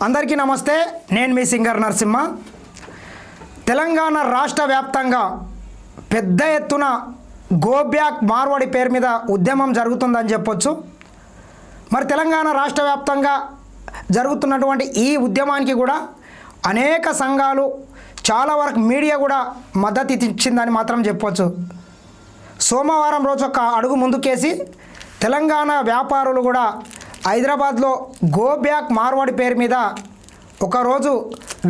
అందరికీ నమస్తే. నేను మీ సింగర్ నరసింహ. తెలంగాణ రాష్ట్ర వ్యాప్తంగా పెద్ద ఎత్తున గో బ్యాక్ మార్వాడి పేరు మీద ఉద్యమం జరుగుతుందని చెప్పొచ్చు. మరి తెలంగాణ రాష్ట్ర వ్యాప్తంగా జరుగుతున్నటువంటి ఈ ఉద్యమానికి కూడా అనేక సంఘాలు, చాలా వరకు మీడియా కూడా మద్దతు ఇచ్చిందని మాత్రం చెప్పొచ్చు. సోమవారం రోజు ఒక అడుగు ముందుకేసి తెలంగాణ వ్యాపారులు కూడా హైదరాబాద్లో గో బ్యాక్ మార్వాడి పేరు మీద ఒకరోజు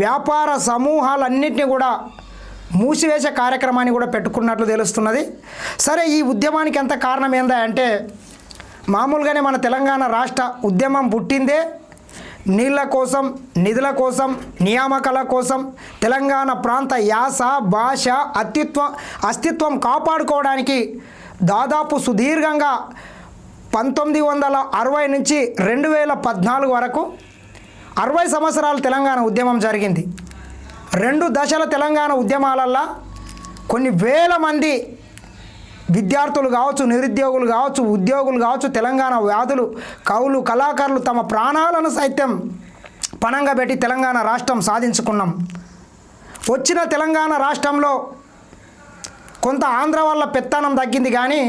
వ్యాపార సమూహాలన్నింటినీ కూడా మూసివేసే కార్యక్రమాన్ని కూడా పెట్టుకున్నట్లు తెలుస్తున్నది. సరే, ఈ ఉద్యమానికి ఎంత కారణం ఏందా అంటే, మామూలుగానే మన తెలంగాణ రాష్ట్ర ఉద్యమం పుట్టిందే నీళ్ళ కోసం, నిధుల కోసం, నియామకాల కోసం, తెలంగాణ ప్రాంత యాస, భాష, అస్తిత్వం కాపాడుకోవడానికి దాదాపు సుదీర్ఘంగా 1960 నుంచి 2014 వరకు 60 సంవత్సరాలు తెలంగాణ ఉద్యమం జరిగింది. 2 దశల తెలంగాణ ఉద్యమాలల్లో కొన్ని వేల మంది విద్యార్థులు కావచ్చు, నిరుద్యోగులు కావచ్చు, ఉద్యోగులు కావచ్చు, తెలంగాణ వ్యాధులు, కవులు, కళాకారులు తమ ప్రాణాలను సైతం పణంగా పెట్టి తెలంగాణ రాష్ట్రం సాధించుకున్నాం. వచ్చిన తెలంగాణ రాష్ట్రంలో కొంత ఆంధ్ర వల్ల పెత్తనం తగ్గింది, కానీ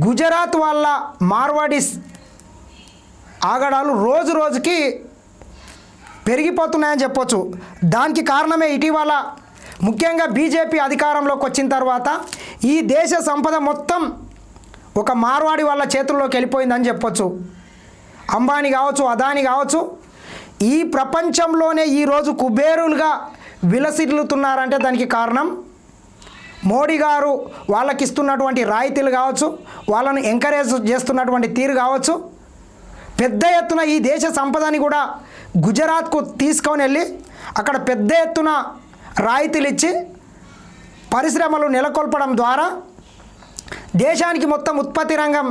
గుజరాత్ వల్ల మార్వాడీస్ ఆగడాలు రోజు రోజుకి పెరిగిపోతున్నాయని చెప్పొచ్చు. దానికి కారణమే ఇటీవల ముఖ్యంగా బీజేపీ అధికారంలోకి వచ్చిన తర్వాత ఈ దేశ సంపద మొత్తం ఒక మార్వాడి వాళ్ళ చేతుల్లోకి వెళ్ళిపోయిందని చెప్పొచ్చు. అంబానీ కావచ్చు, అదానీ కావచ్చు, ఈ ప్రపంచంలోనే ఈరోజు కుబేరులుగా విలసిల్లుతున్నారంటే దానికి కారణం మోడీ గారు వాళ్ళకి ఇస్తున్నటువంటి రాయితీలు కావచ్చు, వాళ్ళను ఎంకరేజ్ చేస్తున్నటువంటి తీరు కావచ్చు. పెద్ద ఎత్తున ఈ దేశ సంపదని కూడా గుజరాత్కు తీసుకొని వెళ్ళి అక్కడ పెద్ద ఎత్తున రాయితీలు ఇచ్చి పరిశ్రమలు నెలకొల్పడం ద్వారా దేశానికి మొత్తం ఉత్పత్తి రంగం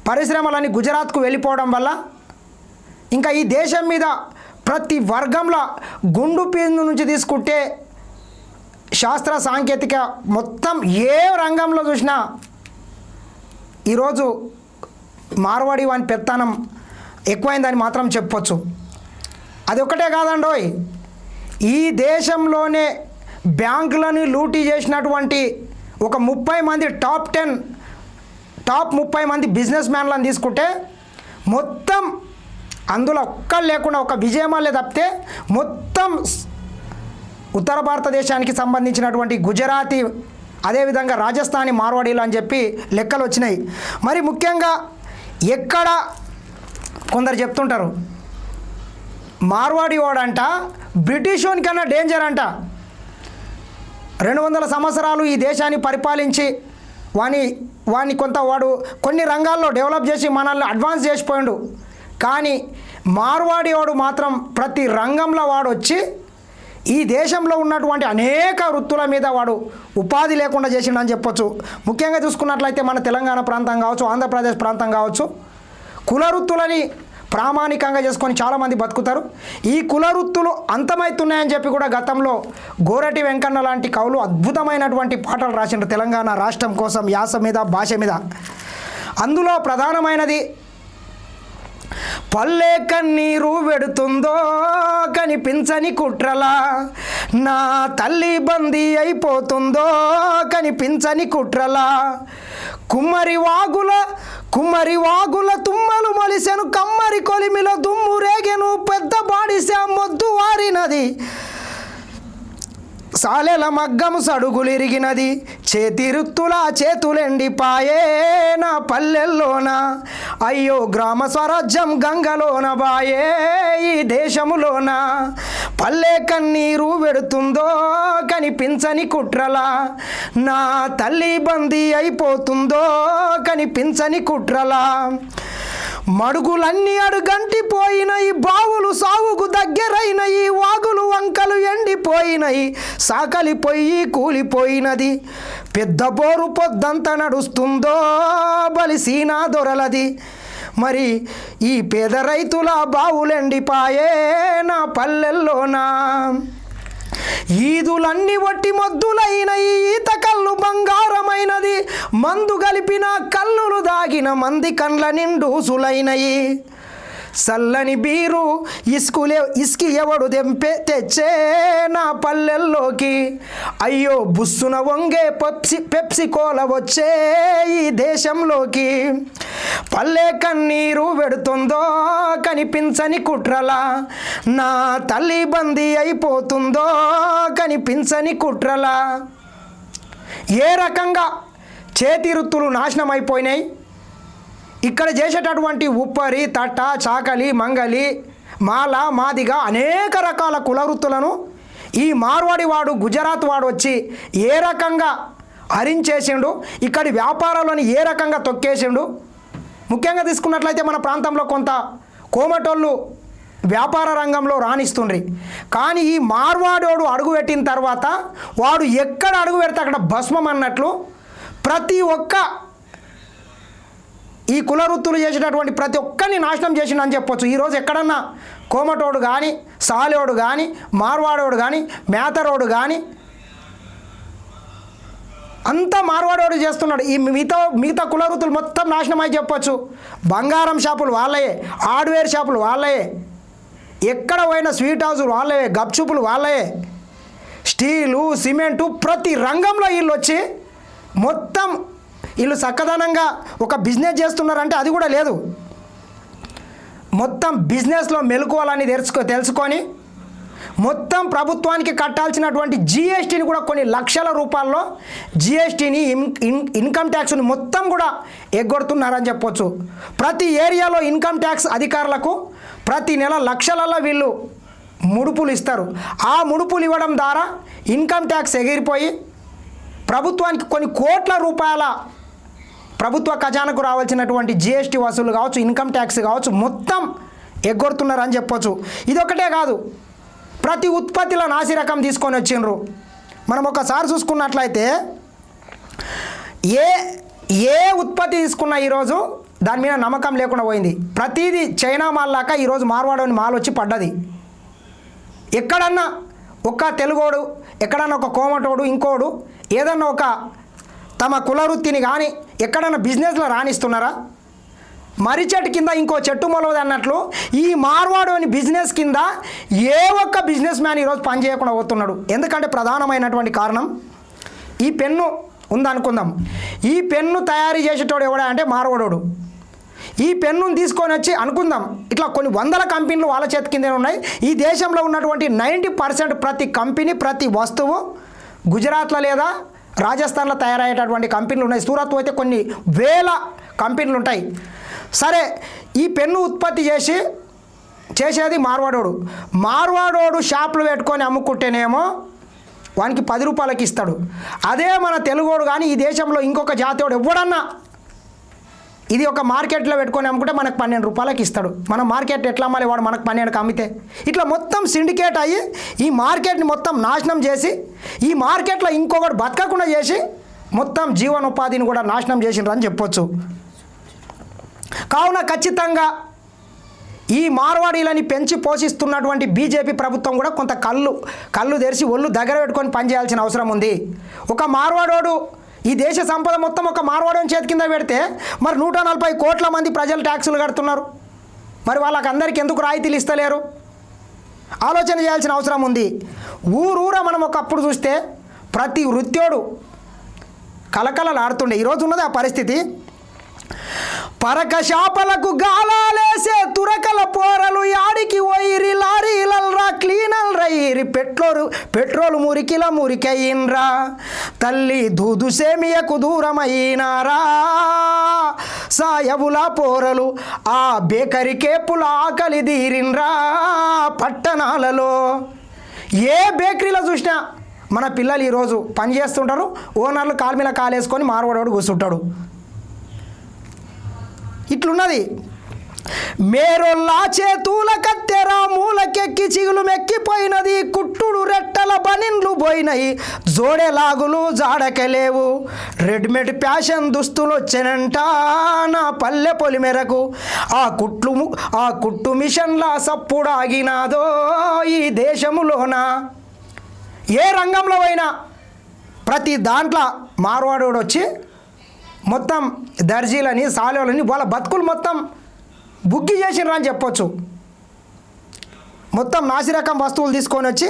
పరిశ్రమలని గుజరాత్కు వెళ్ళిపోవడం వల్ల ఇంకా ఈ దేశం మీద ప్రతి వర్గంలో గుండు పీందు నుంచి తీసుకుంటే శాస్త్ర సాంకేతిక మొత్తం ఏ రంగంలో చూసినా ఈరోజు మార్వాడి వాని పెత్తనం ఎక్కువైందని మాత్రం చెప్పొచ్చు. అది ఒకటే కాదండోయ్, ఈ దేశంలోనే బ్యాంకులను లూటీ చేసినటువంటి ఒక 30 మంది టాప్ 30 మంది బిజినెస్ మ్యాన్లను తీసుకుంటే మొత్తం అందులో ఒక్కళ్ళు లేకుండా ఒక విజయమాలే తప్పితే మొత్తం ఉత్తర భారతదేశానికి సంబంధించినటువంటి గుజరాతీ, అదేవిధంగా రాజస్థానీ మార్వాడీలు అని చెప్పి లెక్కలు వచ్చినాయి. మరి ముఖ్యంగా ఎక్కడ కొందరు చెప్తుంటారు, మార్వాడి వాడంట బ్రిటిష్ వానికన్నా డేంజర్ అంట. 200 సంవత్సరాలు ఈ దేశాన్ని పరిపాలించి వాని కొంత వాడు కొన్ని రంగాల్లో డెవలప్ చేసి మనల్ని అడ్వాన్స్ చేసిపోయాడు. కానీ మార్వాడి వాడు మాత్రం ప్రతి రంగంలో వాడు వచ్చి ఈ దేశంలో ఉన్నటువంటి అనేక వృత్తుల మీద వాడు ఉపాధి లేకుండా చేసిండని చెప్పొచ్చు. ముఖ్యంగా చూసుకున్నట్లయితే మన తెలంగాణ ప్రాంతం కావచ్చు, ఆంధ్రప్రదేశ్ ప్రాంతం కావచ్చు, కుల వృత్తులని ప్రామాణికంగా చేసుకొని చాలామంది బతుకుతారు. ఈ కుల వృత్తులు అంతమవుతున్నాయని చెప్పి కూడా గతంలో గోరటి వెంకన్న లాంటి కవులు అద్భుతమైనటువంటి పాటలు రాసిండ్రు తెలంగాణ రాష్ట్రం కోసం, యాస మీద, భాష మీద. అందులో ప్రధానమైనది పల్లె కన్నీరు వెడుతుందో కనిపించని కుట్రలా, నా తల్లి బందీ అయిపోతుందో కనిపించని కుట్రలా, కుమ్మరి వాగుల తుమ్మలు మలిసెను, కమ్మరి కొలిమిలో దుమ్ము రేగెను, పెద్ద బాడిసే మొద్దు వారినది, సాలెల మగ్గము సడుగులిరిగినది, చేతిరుత్తుల చేతులెండిపాయే నా పల్లెల్లోన, అయ్యో గ్రామ స్వరాజ్యం గంగలోన బాయే ఈ దేశములోన, పల్లె కన్నీరు వెడుతుందో కనిపించని కుట్రలా, నా తల్లి బందీ అయిపోతుందో కనిపించని కుట్రలా, మడుగులన్నీ అడుగంటిపోయినాయి, బావులు సాగుకు దగ్గరైనయి, వాగులు వంకలు ఎండిపోయినాయి, సాకలి పొయ్యి కూలిపోయినది, పెద్ద బోరు పొద్దంత నడుస్తుందో బలిసీనా దొరలది, మరి ఈ పేద రైతుల బావులెండిపాయే నా పల్లెల్లోనా, ఈదులన్నీ వట్టి మొద్దులైనయి, ఈత కళ్ళు బంగారమైనది, మందు కలిపిన కల్లులు దాగిన మంది కండ్ల నిండూసులైనయి, చల్లని బీరు ఇసుకి ఎవడు తెచ్చే నా పల్లెల్లోకి, అయ్యో బుస్సున వంగే పెప్సి కోల వచ్చే ఈ దేశంలోకి, పల్లె కన్నీరు పెడుతుందో కనిపించని కుట్రలా, నా తల్లి బందీ అయిపోతుందో కనిపించని కుట్రలా. ఏ రకంగా చేతి వృత్తులు నాశనం అయిపోయినాయి. ఇక్కడ చేసేటటువంటి ఉప్పరి, తట్ట, చాకలి, మంగలి, మాల, మాదిగ అనేక రకాల కుల వృత్తులను ఈ మార్వాడి వాడు, గుజరాత్ వాడు వచ్చి ఏ రకంగా హరించేసిండు, ఇక్కడి వ్యాపారాలను ఏ రకంగా తొక్కేసిండు. ముఖ్యంగా తీసుకున్నట్లయితే మన ప్రాంతంలో కొంత కోమటోళ్ళు వ్యాపార రంగంలో రాణిస్తుండ్రి. కానీ ఈ మార్వాడోడు అడుగుపెట్టిన తర్వాత వాడు ఎక్కడ అడుగు పెడితే అక్కడ భస్మం అన్నట్లు ప్రతి ఒక్క ఈ కుల వృత్తులు చేసేటటువంటి ప్రతి ఒక్కరిని నాశనం చేసిండని చెప్పొచ్చు. ఈరోజు ఎక్కడన్నా కోమటోడు కానీ, సాలేోడు కానీ, మార్వాడోడు కానీ, మేతరోడు కానీ అంతా మార్వాడోడు చేస్తున్నాడు. ఈ మిగతా కుల వృత్తులు మొత్తం నాశనం అయి చెప్పొచ్చు. బంగారం షాపులు వాళ్ళయే, హార్డ్వేర్ షాపులు వాళ్ళయే, ఎక్కడ పోయిన స్వీట్ హౌసులు వాళ్ళయే, గప్చుపులు వాళ్ళయే, స్టీలు, సిమెంటు ప్రతి రంగంలో వీళ్ళు వచ్చి మొత్తం వీళ్ళు చక్కదనంగా ఒక బిజినెస్ చేస్తున్నారంటే అది కూడా లేదు. మొత్తం బిజినెస్లో మెలకువలని తెలుసుకొని మొత్తం ప్రభుత్వానికి కట్టాల్సినటువంటి జిఎస్టీని కూడా కొన్ని లక్షల రూపాయల్లో జిఎస్టీని, ఇన్కమ్ ట్యాక్స్ని మొత్తం కూడా ఎగ్గొడుతున్నారని చెప్పొచ్చు. ప్రతి ఏరియాలో ఇన్కమ్ ట్యాక్స్ అధికారులకు ప్రతి నెల లక్షలలో వీళ్ళు ముడుపులు ఇస్తారు. ఆ ముడుపులు ఇవ్వడం ద్వారా ఇన్కమ్ ట్యాక్స్ ఎగిరిపోయి ప్రభుత్వానికి కొన్ని కోట్ల రూపాయల ప్రభుత్వ ఖజానాకు రావాల్సినటువంటి జిఎస్టీ వసూలు కావచ్చు, ఇన్కమ్ ట్యాక్స్ కావచ్చు, మొత్తం ఎగ్గొడుతున్నారని చెప్పొచ్చు. ఇదొకటే కాదు, ప్రతి ఉత్పత్తిలో నాసి రకం తీసుకొని వచ్చిండ్రు. మనం ఒకసారి చూసుకున్నట్లయితే ఏ ఉత్పత్తి తీసుకున్నా ఈరోజు దాని మీద నమ్మకం లేకుండా పోయింది. ప్రతిదీ చైనా మాల్ లాగా ఈరోజు మార్వాడోని మాల్ వచ్చి పడ్డది. ఎక్కడన్నా ఒక తెలుగోడు, ఎక్కడన్నా ఒక కోమటోడు, ఇంకోడు ఏదన్నా ఒక తమ కుల వృత్తిని కానీ ఎక్కడన్నా బిజినెస్లో రాణిస్తున్నారా? మర్రి చెట్టు కింద ఇంకో చెట్టు మొలవదు అన్నట్లు ఈ మార్వాడోని బిజినెస్ కింద ఏ ఒక్క బిజినెస్ మ్యాన్ ఈరోజు పని చేయకుండా పోతున్నాడు. ఎందుకంటే ప్రధానమైనటువంటి కారణం ఈ పెన్ను ఉందనుకుందాం. ఈ పెన్ను తయారు చేసేటోడు ఎవడా అంటే మార్వాడోడు. ఈ పెన్నును తీసుకొని వచ్చి అనుకుందాం, ఇట్లా కొన్ని వందల కంపెనీలు వాళ్ళ చేతి కిందే ఉన్నాయి. ఈ దేశంలో ఉన్నటువంటి 90% ప్రతి కంపెనీ, ప్రతి వస్తువు గుజరాత్లో లేదా రాజస్థాన్లో తయారయ్యేటటువంటి కంపెనీలు ఉన్నాయి. సూరత్ అయితే కొన్ని వేల కంపెనీలు ఉంటాయి. సరే, ఈ పెన్ను ఉత్పత్తి చేసేది మార్వాడోడు షాపులు పెట్టుకొని అమ్ముకుంటేనేమో వానికి 10 రూపాయలకి ఇస్తాడు. అదే మన తెలుగోడు కానీ ఈ దేశంలో ఇంకొక జాతీయుడు ఎవడన్నా ఇది ఒక మార్కెట్లో పెట్టుకొని అమ్ముకుంటే మనకు 12 రూపాయలకి ఇస్తాడు. మనం మార్కెట్ ఎట్లా అమ్మాలి, వాడు మనకు 12కి అమ్మితే ఇట్లా మొత్తం సిండికేట్ అయ్యి ఈ మార్కెట్ని మొత్తం నాశనం చేసి ఈ మార్కెట్లో ఇంకొకటి బతకకుండా చేసి మొత్తం జీవనోపాధిని కూడా నాశనం చేసిండ్రని చెప్పొచ్చు. కావున ఖచ్చితంగా ఈ మార్వాడీలని పెంచి పోషిస్తున్నటువంటి బీజేపీ ప్రభుత్వం కూడా కొంత కళ్ళు తెరిచి ఒళ్ళు దగ్గర పెట్టుకొని పనిచేయాల్సిన అవసరం ఉంది. ఒక మార్వాడోడు ఈ దేశ సంపద మొత్తం ఒక మార్వాడోని చేతి కింద పెడితే మరి 140 కోట్ల మంది ప్రజలు ట్యాక్సులు కడుతున్నారు. మరి వాళ్ళకందరికీ ఎందుకు రాయితీలు ఇస్తలేరు? ఆలోచన చేయాల్సిన అవసరం ఉంది. ఊరూరా మనం ఒకప్పుడు చూస్తే ప్రతి వృత్యోడు కలకలలాడుతుండే. ఈరోజు ఉన్నది ఆ పరిస్థితి. పరక శాపలకు గాలాలేసే తురకల పోరలు యాడికి పోయిరి, లారీలల్రా క్లీనల్ రైరి, పెట్రోలు మురికయ్యిండ్రా, తల్లి దూదు సేమియకు దూరమైనారా, సాయవుల పోరలు ఆ బేకరీ కేపుల ఆకలి తీరిండ్రా. పట్టణాలలో ఏ బేకరీలో చూసినా మన పిల్లలు ఈరోజు పని చేస్తుంటారు. ఓనర్లు కాలు మీద కాలేసుకొని మార్వాడోడు కూర్చుంటాడు. ఇట్లున్నది. మేరోల్లా చేతుల కత్తెరా మూలకెక్కి చిగులు మెక్కిపోయినది, కుట్టుడు రెట్టల బనిన్లు పోయినాయి, జోడే లాగులు జాడకలేవు, రెడీమేడ్ ఫ్యాషన్ దుస్తులు వచ్చానంట నా పల్లె పొలి మేరకు, ఆ కుట్టు మిషన్ల సప్పుడు ఆగినాదో ఈ దేశములోన. ఏ రంగంలో అయినా ప్రతి దాంట్లో మార్వాడోడు వచ్చి మొత్తం దర్జీలని, సాలోలని వాళ్ళ బతుకులు మొత్తం బుగ్గి చేసిర్రు అని చెప్పొచ్చు. మొత్తం నాసిరకం వస్తువులు తీసుకొని వచ్చి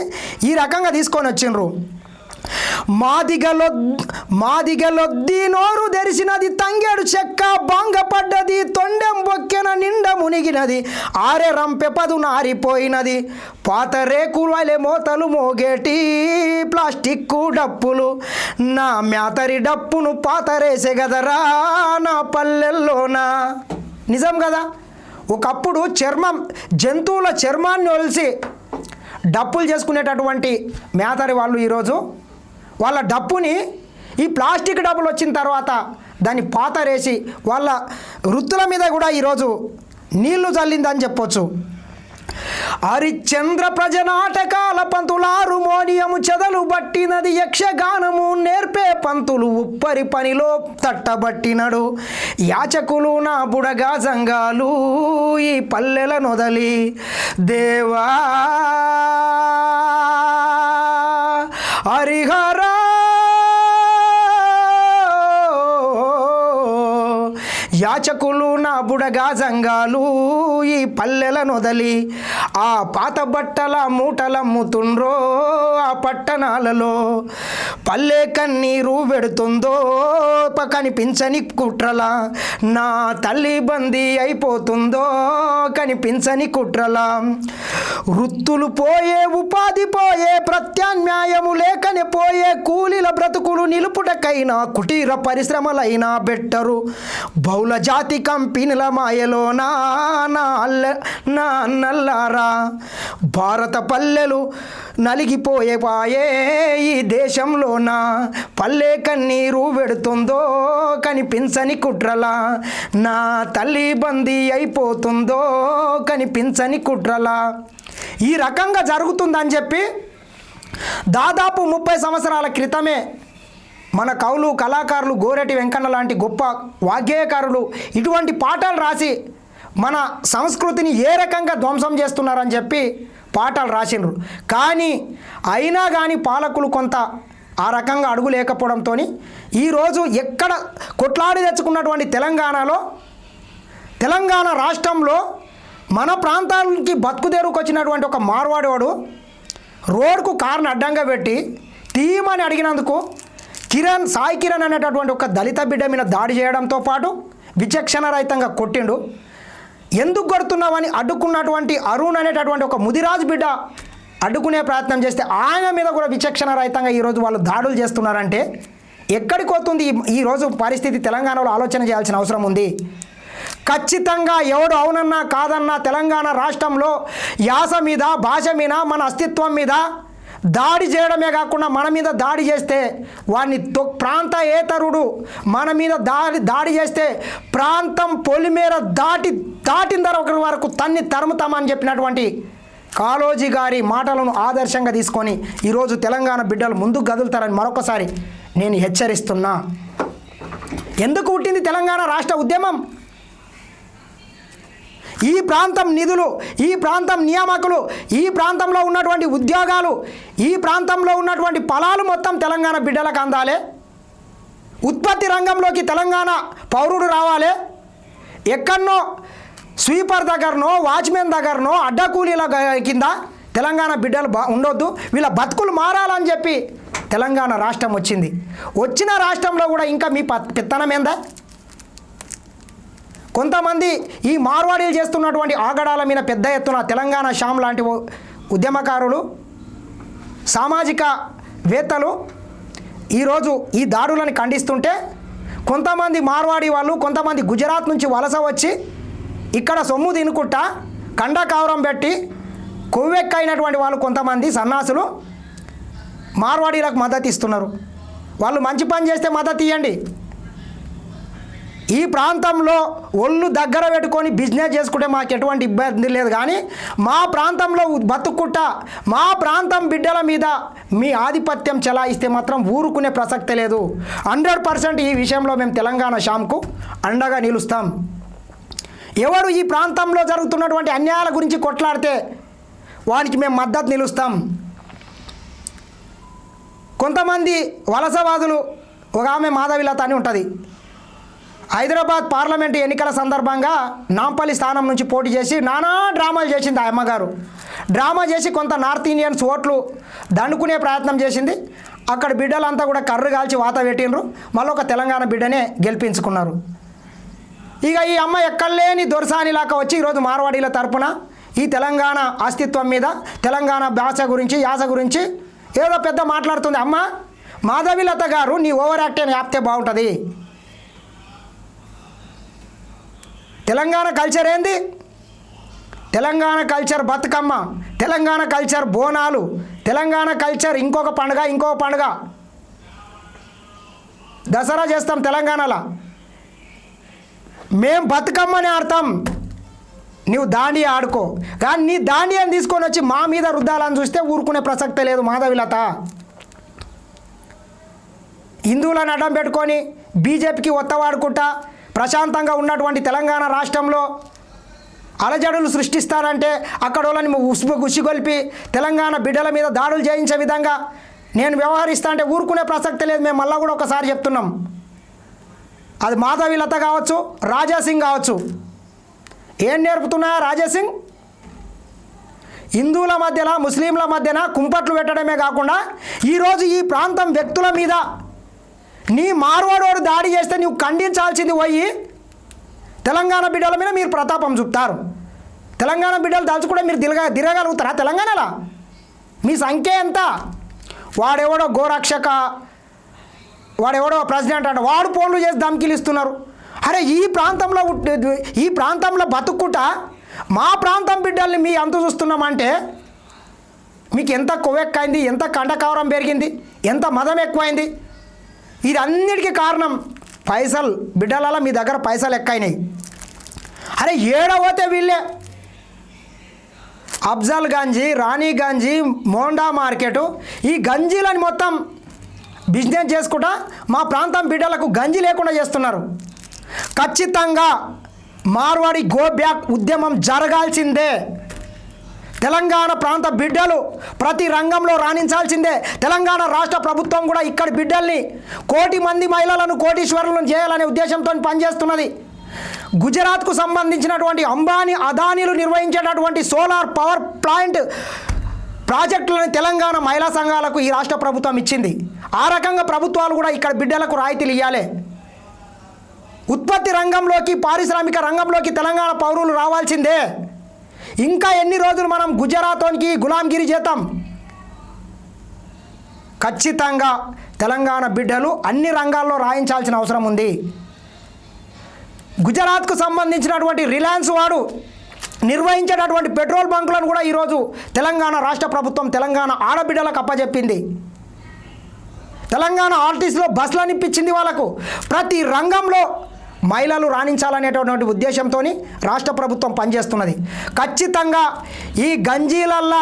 ఈ రకంగా తీసుకొని వచ్చిండ్రు. మాదిగలొద్ది నోరు తెరిసినది, తంగేడు చెక్క బాంగపడ్డది, తొండెం బొక్కెన నిండ మునిగినది, ఆరే రంపె పదు నారిపోయినది, పాత రేకులే మోతలు మోగేటి ప్లాస్టిక్ డప్పులు, నా మ్యాతరి డప్పును పాతరేసే గదరా నా పల్లెల్లోనా. నిజం కదా. ఒకప్పుడు జంతువుల చర్మాన్ని ఒలిసి డప్పులు చేసుకునేటటువంటి మేతరి వాళ్ళు ఈరోజు వాళ్ళ డప్పుని ఈ ప్లాస్టిక్ డప్పులు వచ్చిన తర్వాత దాన్ని పాతరేసి వాళ్ళ వృత్తుల మీద కూడా ఈరోజు నీళ్లు చల్లిందని చెప్పొచ్చు. హరిశ్చంద్ర ప్రజ నాటకాల పంతులు హార్మోనియము చెదలు బట్టినది, యక్షగానము నేర్పే పంతులు ఉప్పరి పనిలో తట్టబట్టినడు, యాచకులు నా బుడగా జంగాలు ఈ పల్లెల నొదలి, దేవా హరిహరా యాచకులు నా బుడగా జంగాలు ఈ పల్లెల నొదలి, ఆ పాత బట్టల మూటలమ్ముతుండ్రో ఆ పట్టణాలలో, పల్లె కన్నీరు పెడుతుందో కనిపించని కుట్రల, నా తల్లి బందీ అయిపోతుందో కనిపించని కుట్రల, వృత్తులు పోయే ఉపాధి పోయే ప్రత్యామ్నాయము లేకనే పోయే కూలీల బ్రతుకులు నిలుపుటకైనా కుటీర పరిశ్రమలైనా బెట్టరు, బహుళ జాతి కంపెనీల మాయలోనా నా అన్నల్లారా, భారత పల్లెలు నలిగిపోయేపాయే ఈ దేశంలోన, పల్లె కన్నీరు పెడుతుందో కనిపించని కుట్రల, నా తల్లి బందీ అయిపోతుందో కనిపించని కుట్రల. ఈ రకంగా జరుగుతుందని చెప్పి దాదాపు 30 సంవత్సరాల క్రితమే మన కవులు కళాకారులు గోరెటి వెంకన్న లాంటి గొప్ప వాగ్గేయకారులు ఇటువంటి పాటలు రాసి మన సంస్కృతిని ఏ రకంగా ధ్వంసం చేస్తున్నారని చెప్పి పాటలు రాసిండ్రు. కానీ అయినా కానీ పాలకులు కొంత ఆ రకంగా అడుగు లేకపోవడంతో ఈరోజు ఎక్కడ కొట్లాడి తెచ్చుకున్నటువంటి తెలంగాణ రాష్ట్రంలో మన ప్రాంతానికి బతుకుదేరుకు వచ్చినటువంటి ఒక మార్వాడివాడు రోడ్కు కారును అడ్డంగా పెట్టి తీయమని అడిగినందుకు సాయి కిరణ్ అనేటటువంటి ఒక దళిత బిడ్డ మీద దాడి చేయడంతో పాటు విచక్షణ రహితంగా కొట్టిండు. ఎందుకు కొడుతున్నావని అడ్డుకున్నటువంటి అరుణ్ అనేటటువంటి ఒక ముదిరాజు బిడ్డ అడ్డుకునే ప్రయత్నం చేస్తే ఆయన మీద కూడా విచక్షణ రహితంగా ఈరోజు వాళ్ళు దాడులు చేస్తున్నారంటే ఎక్కడికి వస్తుంది ఈరోజు పరిస్థితి? తెలంగాణలో ఆలోచన చేయాల్సిన అవసరం ఉంది. ఖచ్చితంగా ఎవడు అవునన్నా కాదన్నా తెలంగాణ రాష్ట్రంలో యాస మీద భాష మీద మన అస్తిత్వం మీద దాడి చేయడమే కాకుండా మన మీద దాడి చేస్తే వాడిని ప్రాంత ఏతరుడు మన మీద దాడి చేస్తే ప్రాంతం పొలిమేర దాటిన వరకు తన్ని తరుముతామని చెప్పినటువంటి కాళోజీ గారి మాటలను ఆదర్శంగా తీసుకొని ఈరోజు తెలంగాణ బిడ్డలు ముందుకు కదులుతారని మరొకసారి నేను హెచ్చరిస్తున్నా. ఎందుకు పుట్టింది తెలంగాణ రాష్ట్ర ఉద్యమం? ఈ ప్రాంతం నిధులు, ఈ ప్రాంతం నియామకులు, ఈ ప్రాంతంలో ఉన్నటువంటి ఉద్యోగాలు, ఈ ప్రాంతంలో ఉన్నటువంటి ఫలాలు మొత్తం తెలంగాణ బిడ్డలకు అందాలి. ఉత్పత్తి రంగంలోకి తెలంగాణ పౌరుడు రావాలి. ఎక్కడనో స్వీపర్ దగ్గరనో వాచ్మెన్ దగ్గరనో అడ్డకూలీల కింద తెలంగాణ బిడ్డలు ఉండొద్దు. వీళ్ళ బతుకులు మారాలని చెప్పి తెలంగాణ రాష్ట్రం వచ్చింది. వచ్చిన రాష్ట్రంలో కూడా ఇంకా మీ పెత్తనం ఏందా? కొంతమంది ఈ మార్వాడీలు చేస్తున్నటువంటి ఆగడాల మీద పెద్ద ఎత్తున తెలంగాణ శ్యామ్ లాంటి ఉద్యమకారులు సామాజిక వేత్తలు ఈరోజు ఈ దాడులను ఖండిస్తుంటే కొంతమంది మార్వాడి వాళ్ళు కొంతమంది గుజరాత్ నుంచి వలస వచ్చి ఇక్కడ సొమ్ము తినుకుంటా కండకావరం పెట్టి కొవ్వెక్కైనటువంటి వాళ్ళు కొంతమంది సన్నాసులు మార్వాడీలకు మద్దతు ఇస్తున్నారు. వాళ్ళు మంచి పని చేస్తే మద్దతు ఇవ్వండి. ఈ ప్రాంతంలో ఒళ్ళు దగ్గర పెట్టుకొని బిజినెస్ చేసుకుంటే మాకు ఎటువంటి ఇబ్బంది లేదు. కానీ మా ప్రాంతంలో బతుకుట్ట మా ప్రాంతం బిడ్డల మీద మీ ఆధిపత్యం చెలాయిస్తే మాత్రం ఊరుకునే ప్రసక్తే లేదు. 100% ఈ విషయంలో మేము తెలంగాణ శ్యామ్కు అండగా నిలుస్తాం. ఎవరు ఈ ప్రాంతంలో జరుగుతున్నటువంటి అన్యాయాల గురించి కొట్లాడితే వానికి మేము మద్దతు నిలుస్తాం. కొంతమంది వలసవాదులు, ఒక ఆమె మాధవిలత అని ఉంటుంది, హైదరాబాద్ పార్లమెంటు ఎన్నికల సందర్భంగా నాంపల్లి స్థానం నుంచి పోటీ చేసి నానా డ్రామాలు చేసింది ఆ అమ్మగారు. డ్రామా చేసి కొంత నార్త్ ఇండియన్స్ ఓట్లు దండుకునే ప్రయత్నం చేసింది. అక్కడ బిడ్డలంతా కూడా కర్రు కాల్చి వాత పెట్టినరు. మళ్ళీ ఒక తెలంగాణ బిడ్డనే గెలిపించుకున్నారు. ఇక ఈ అమ్మ ఎక్కడలేని దొరసానిలాగా వచ్చి ఈరోజు మార్వాడీల తరపున ఈ తెలంగాణ అస్తిత్వం మీద, తెలంగాణ భాష గురించి, యాస గురించి ఏదో పెద్ద మాట్లాడుతుంది. అమ్మ మాధవిలత గారు, నీ ఓవర్ యాక్ట్ అని ఆపితే బాగుంటుంది. తెలంగాణ కల్చర్ ఏంది? Telangana culture Bathukamma, Telangana culture Bonalu, Telangana culture ఇంకొక పండుగ దసరా చేస్తాం తెలంగాణలో. మేం బతుకమ్మని ఆడతాం, నువ్వు దాండియా ఆడుకో. కానీ నీ దాండియాని తీసుకొని వచ్చి మా మీద రుద్దాలని చూస్తే ఊరుకునే ప్రసక్తే లేదు మాధవిలత. హిందువులను అడ్డం పెట్టుకొని బీజేపీకి ఒత్తవాడుకుంటా ప్రశాంతంగా ఉన్నటువంటి తెలంగాణ రాష్ట్రంలో అలజడులు సృష్టిస్తారంటే అక్కడ వాళ్ళని గుసిగొల్పి తెలంగాణ బిడ్డల మీద దాడులు చేయించే విధంగా నేను వ్యవహరిస్తా అంటే ఊరుకునే ప్రసక్తి లేదు. మేము మళ్ళీ కూడా ఒకసారి చెప్తున్నాం, అది మాధవిలత కావచ్చు, రాజాసింగ్ కావచ్చు. ఏం నేర్పుతున్నాయా రాజాసింగ్? హిందువుల మధ్యన, ముస్లింల మధ్యన కుంపట్లు పెట్టడమే కాకుండా ఈరోజు ఈ ప్రాంతం వ్యక్తుల మీద నీ మార్వాడోడు దాడి చేస్తే నువ్వు ఖండించాల్సింది పోయి తెలంగాణ బిడ్డల మీద మీరు ప్రతాపం చూపుతారు. తెలంగాణ బిడ్డలు దాల్చుకుంటే మీరు తిరగలుగుతారా తెలంగాణలో? మీ సంఖ్య ఎంత? వాడెవడో గోరక్షక, వాడెవడో ప్రెసిడెంట్ అంట, వాడు ఫోన్లు చేసి ధమ్కీలు ఇస్తున్నారు. అరే ఈ ప్రాంతంలో బతుక్కుంటా మా ప్రాంతం బిడ్డల్ని మీ అంతు చూస్తున్నామంటే మీకు ఎంత కొవ్వెక్కైంది, ఎంత కండకావరం పెరిగింది, ఎంత మదం ఎక్కువైంది? ఇది అన్నిటికీ కారణం పైసలు. బిడ్డలలో మీ దగ్గర పైసలు ఎక్కువైనాయి. అరే ఏడవతే వీళ్ళే అఫ్జల్ గంజి, రాణి గంజి, మోండా మార్కెట్, ఈ గంజీలని మొత్తం బిజినెస్ చేసుకుంటా మా ప్రాంతం బిడ్డలకు గంజి లేకుండా చేస్తున్నారు. ఖచ్చితంగా మార్వాడి గో బ్యాక్ ఉద్యమం జరగాల్సిందే. తెలంగాణ ప్రాంత బిడ్డలు ప్రతి రంగంలో రాణించాల్సిందే. తెలంగాణ రాష్ట్ర ప్రభుత్వం కూడా ఇక్కడి బిడ్డల్ని 1 కోటి మంది మహిళలను కోటీశ్వరులను చేయాలనే ఉద్దేశంతో పనిచేస్తున్నది. గుజరాత్కు సంబంధించినటువంటి అంబానీ, అదానీలు నిర్వహించేటటువంటి సోలార్ పవర్ ప్లాంట్ ప్రాజెక్టులను తెలంగాణ మహిళా సంఘాలకు ఈ రాష్ట్ర ప్రభుత్వం ఇచ్చింది. ఆ రకంగా ప్రభుత్వాలు కూడా ఇక్కడ బిడ్డలకు రాయితీలు ఇవ్వాలి. ఉత్పత్తి రంగంలోకి, పారిశ్రామిక రంగంలోకి తెలంగాణ పౌరులు రావాల్సిందే. ఇంకా ఎన్ని రోజులు మనం గుజరాత్కి గులాంగిరి చేద్దాం? ఖచ్చితంగా తెలంగాణ బిడ్డలు అన్ని రంగాల్లో రాయించాల్సిన అవసరం ఉంది. గుజరాత్కు సంబంధించినటువంటి రిలయన్స్ వాడు నిర్వహించేటటువంటి పెట్రోల్ బంకులను కూడా ఈరోజు తెలంగాణ రాష్ట్ర ప్రభుత్వం తెలంగాణ ఆడబిడ్డలకు అప్పచెప్పింది. తెలంగాణ ఆర్టీసీలో బస్సులను ఇప్పించింది వాళ్ళకు. ప్రతి రంగంలో మహిళలు రాణించాలనేటటువంటి ఉద్దేశంతో రాష్ట్ర ప్రభుత్వం పనిచేస్తున్నది. ఖచ్చితంగా ఈ గంజీలల్లా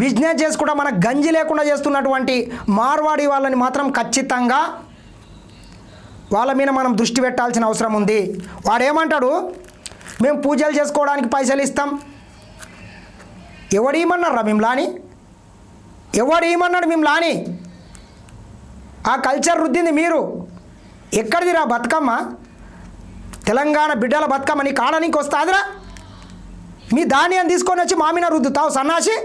బిజినెస్ చేసుకుంటా మనకు గంజి లేకుండా చేస్తున్నటువంటి మార్వాడి వాళ్ళని మాత్రం ఖచ్చితంగా వాళ్ళ మీద మనం దృష్టి పెట్టాల్సిన అవసరం ఉంది. వాడేమంటాడు, మేము పూజలు చేసుకోవడానికి పైసలు ఇస్తాం. ఎవడేమన్నారా మిమ్మల్ని? ఎవడేమన్నాడు మిమ్మల్ని? ఆ కల్చర్ రుద్దింది మీరు. ఎక్కడిదిరా బతుకమ్మ? తెలంగాణ బిడ్డల బతుకమ్మ నీ కాడనికి వస్తుందిరా? మీ ధాన్యాన్ని తీసుకొని వచ్చి మామిన రుద్దుతావు సన్నాసి.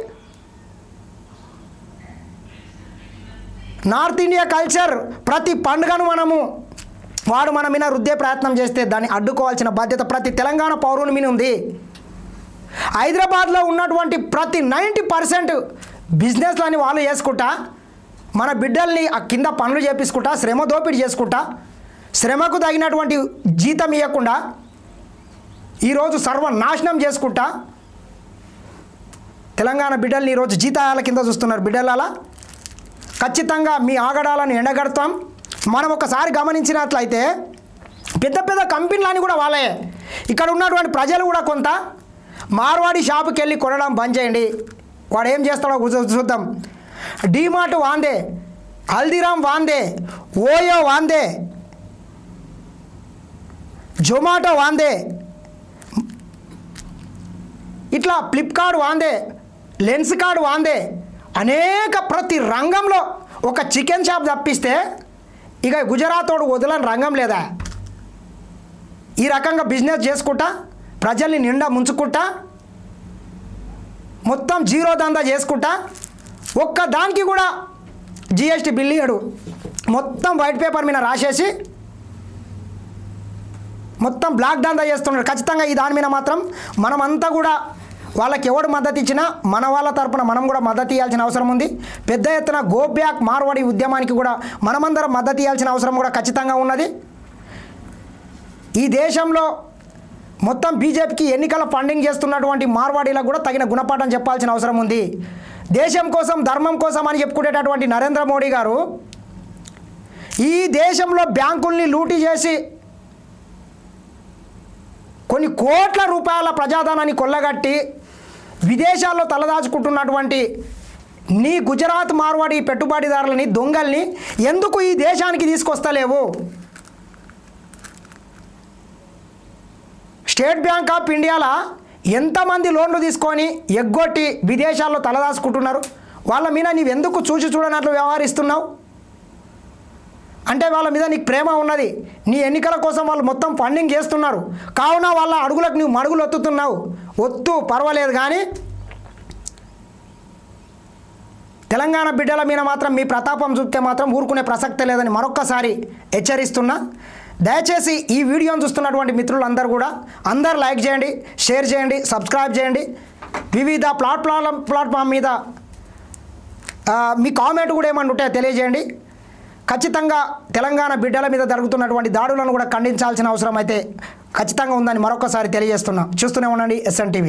నార్త్ ఇండియా కల్చర్ ప్రతి పండుగను వాడు మన మీద రుద్దే ప్రయత్నం చేస్తే దాన్ని అడ్డుకోవాల్సిన బాధ్యత ప్రతి తెలంగాణ పౌరుని మీద ఉంది. హైదరాబాద్లో ఉన్నటువంటి ప్రతి 90% బిజినెస్లని వాళ్ళు చేసుకుంటా మన బిడ్డల్ని ఆ కింద పనులు చేపించుకుంటా, శ్రమ దోపిడీ చేసుకుంటా, శ్రమకు తగినటువంటి జీతం ఇవ్వకుండా ఈరోజు సర్వనాశనం చేసుకుంటా తెలంగాణ బిడ్డల్ని ఈరోజు జీతాల కింద చూస్తున్నారు. బిడ్డల ఖచ్చితంగా మీ ఆగడాలను ఎండగడతాం. మనం ఒకసారి గమనించినట్లయితే పెద్ద పెద్ద కంపెనీలని కూడా వాళ్ళే. ఇక్కడ ఉన్నటువంటి ప్రజలు కూడా కొంత మార్వాడి షాపుకి వెళ్ళి కొనడం బంద్ చేయండి. వాడు ఏం చేస్తాడో చూద్దాం. డీమార్ట్ వాందే, హల్దీరామ్ వాందే, ఓయో వాందే, జొమాటో వాందే, ఇట్లా ఫ్లిప్కార్ట్ వాందే, లెన్స్ కార్డ్ వాందే, అనేక ప్రతి రంగంలో ఒక చికెన్ షాప్ తప్పిస్తే ఇక గుజరాత్ వాడు వదలని రంగం లేదా? ఈ రకంగా బిజినెస్ చేసుకుంటా ప్రజల్ని నిండా ముంచుకుంటా మొత్తం జీరో దందా చేసుకుంటా ఒక్క దానికి కూడా జిఎస్టీ బిల్లు ఇయ్యడు. మొత్తం వైట్ పేపర్ మీద రాసేసి మొత్తం బ్లాక్ దందా చేస్తున్నాడు. ఖచ్చితంగా ఈ దాని మీద మాత్రం మనమంతా కూడా వాళ్ళకి ఎవడు మద్దతు ఇచ్చినా మన వాళ్ళ తరపున మనం కూడా మద్దతు ఇవ్వాల్సిన అవసరం ఉంది. పెద్ద ఎత్తున గో బ్యాక్ మార్వాడి ఉద్యమానికి కూడా మనమందరం మద్దతు ఇవ్వాల్సిన అవసరం కూడా ఖచ్చితంగా ఉన్నది. ఈ దేశంలో మొత్తం బీజేపీకి ఎన్నికల ఫండింగ్ చేస్తున్నటువంటి మార్వాడీలకు కూడా తగిన గుణపాఠం చెప్పాల్సిన అవసరం ఉంది. దేశం కోసం ధర్మం కోసం అని చెప్పుకునేటటువంటి నరేంద్ర మోడీ గారు ఈ దేశంలో బ్యాంకుల్ని లూటీ చేసి కొన్ని కోట్ల రూపాయల ప్రజాధనాన్ని కొల్లగట్టి విదేశాల్లో తలదాచుకుంటున్నటువంటి నీ గుజరాత్ మార్వాడి పెట్టుబడిదారులని దొంగల్ని ఎందుకు ఈ దేశానికి తీసుకొస్తలేవు? స్టేట్ బ్యాంక్ ఆఫ్ ఇండియాలో ఎంతమంది లోన్లు తీసుకొని ఎగ్గొట్టి విదేశాల్లో తలదాచుకుంటున్నారు? వాళ్ళ మీద నీవెందుకు చూసి చూడనట్లు వ్యవహరిస్తున్నావు? అంటే వాళ్ళ మీద నీకు ప్రేమ ఉన్నది, నీ ఎన్నికల కోసం వాళ్ళు మొత్తం ఫండింగ్ చేస్తున్నారు కావున వాళ్ళ అడుగులకు నువ్వు మడుగులు ఒత్తుతున్నావు. ఒత్తు పర్వాలేదు, కానీ తెలంగాణ బిడ్డల మీద మాత్రం మీ ప్రతాపం చూపితే మాత్రం ఊరుకునే ప్రసక్తే లేదని మరొక్కసారి హెచ్చరిస్తున్నా. దయచేసి ఈ వీడియోను చూస్తున్నటువంటి మిత్రులందరూ కూడా అందరు లైక్ చేయండి, షేర్ చేయండి, సబ్స్క్రైబ్ చేయండి. వివిధ ప్లాట్ఫామ్ మీద మీ కామెంట్ కూడా ఏమన్నా ఉంటే తెలియజేయండి. ఖచ్చితంగా తెలంగాణ బిడ్డల మీద జరుగుతున్నటువంటి దాడులను కూడా ఖండించాల్సిన అవసరం అయితే ఖచ్చితంగా ఉందని మరొకసారి తెలియజేస్తున్నా. చూస్తూనే ఉండండి SN TV.